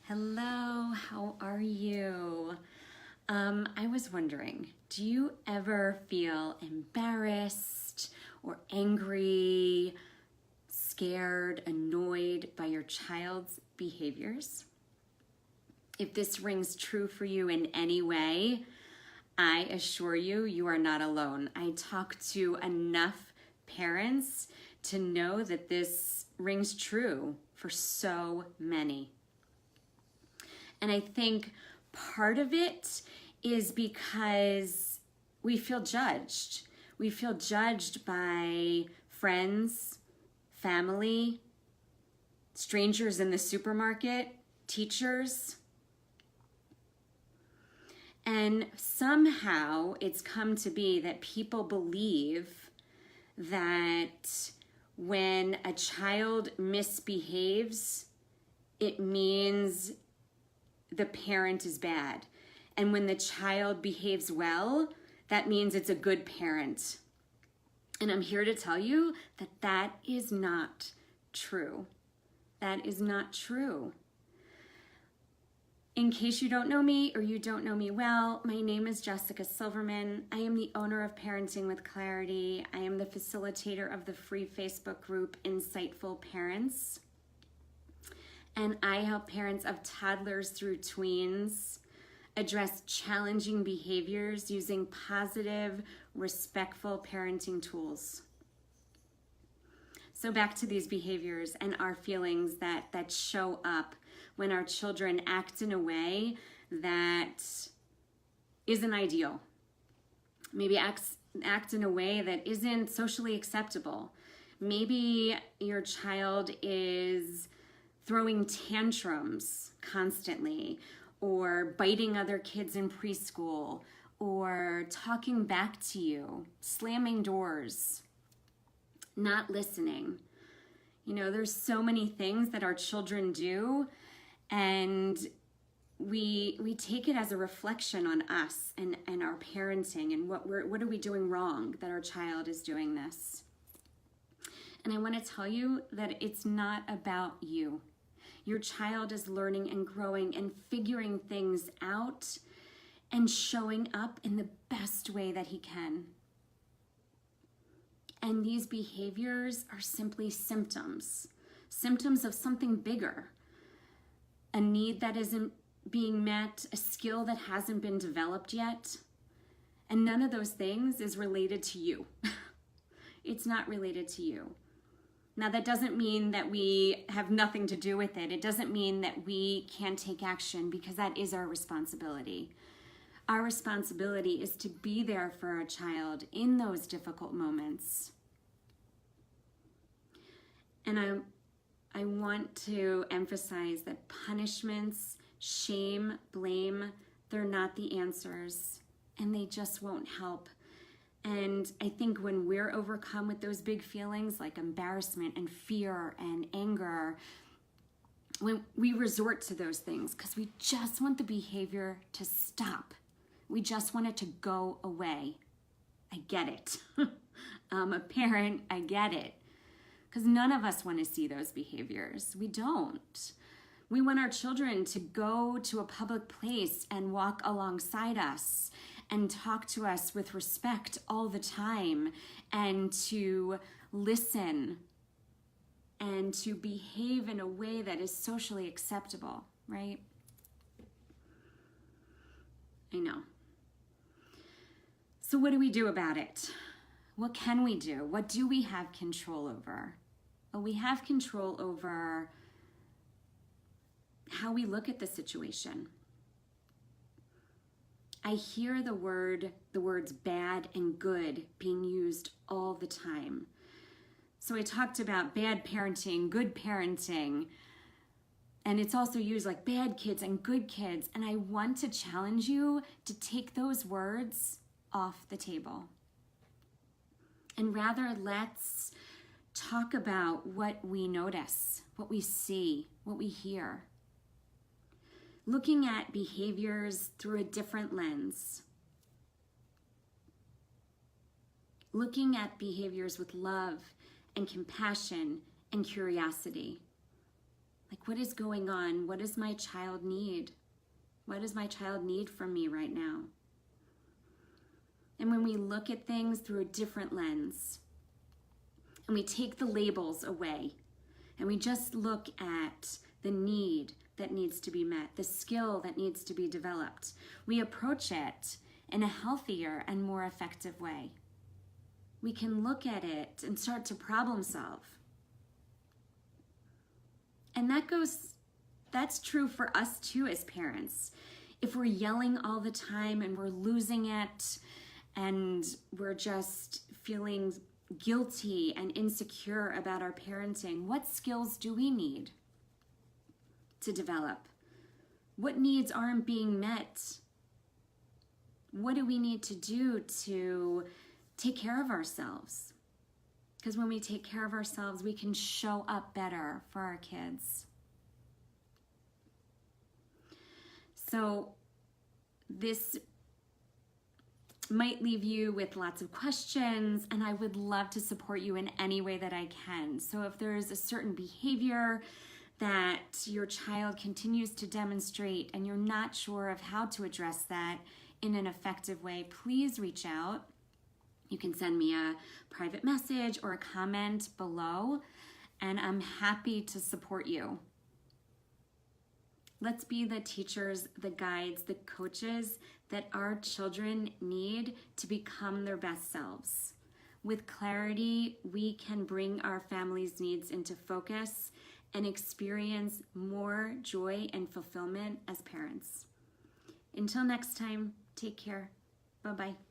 Hello, how are you? I was wondering, do you ever feel embarrassed or angry, scared, annoyed by your child's behaviors? If this rings true for you in any way, I assure you, you are not alone. I talk to enough parents to know that this rings true for so many. And I think part of it is because we feel judged. We feel judged by friends, family, strangers in the supermarket, teachers. And somehow it's come to be that people believe that when a child misbehaves, it means the parent is bad. And when the child behaves well, that means it's a good parent. And I'm here to tell you that that is not true. That is not true. In case you don't know me or you don't know me well, my name is Jessica Silverman. I am the owner of Parenting with Clarity. I am the facilitator of the free Facebook group Insightful Parents. And I help parents of toddlers through tweens address challenging behaviors using positive, respectful parenting tools. So back to these behaviors and our feelings that show up when our children act in a way that isn't ideal. Maybe act in a way that isn't socially acceptable. Maybe your child is throwing tantrums constantly, or biting other kids in preschool, or talking back to you, slamming doors, not listening. You know, there's so many things that our children do, and we take it as a reflection on us and our parenting and what are we doing wrong that our child is doing this. And I want to tell you that it's not about you. Your child is learning and growing and figuring things out and showing up in the best way that he can. And these behaviors are simply symptoms of something bigger, a need that isn't being met, a skill that hasn't been developed yet. And none of those things is related to you. It's not related to you. Now, that doesn't mean that we have nothing to do with it. It doesn't mean that we can't take action, because that is our responsibility. Our responsibility is to be there for our child in those difficult moments. And I want to emphasize that punishments, shame, blame, they're not the answers, and they just won't help. And I think when we're overcome with those big feelings like embarrassment and fear and anger, when we resort to those things because we just want the behavior to stop. We just want it to go away. I get it. I'm a parent, I get it. Because none of us want to see those behaviors. We don't. We want our children to go to a public place and walk alongside us and talk to us with respect all the time, and to listen and to behave in a way that is socially acceptable, right? I know. So what do we do about it? What can we do? What do we have control over? Well, we have control over how we look at the situation. I hear the words bad and good being used all the time. So I talked about bad parenting, good parenting, and it's also used like bad kids and good kids. And I want to challenge you to take those words off the table. And rather, let's talk about what we notice, what we see, what we hear. Looking at behaviors through a different lens. Looking at behaviors with love and compassion and curiosity. Like, what is going on? What does my child need? What does my child need from me right now? And when we look at things through a different lens, and we take the labels away, and we just look at the need that needs to be met, the skill that needs to be developed, we approach it in a healthier and more effective way. We can look at it and start to problem solve. And that's true for us too as parents. If we're yelling all the time and we're losing it and we're just feeling guilty and insecure about our parenting, what skills do we need to develop? What needs aren't being met? What do we need to do to take care of ourselves? Because when we take care of ourselves, we can show up better for our kids. So this might leave you with lots of questions, and I would love to support you in any way that I can. So if there's a certain behavior that your child continues to demonstrate and you're not sure of how to address that in an effective way, please reach out. You can send me a private message or a comment below, and I'm happy to support you. Let's be the teachers, the guides, the coaches that our children need to become their best selves. With clarity, we can bring our family's needs into focus and experience more joy and fulfillment as parents. Until next time, take care. Bye-bye.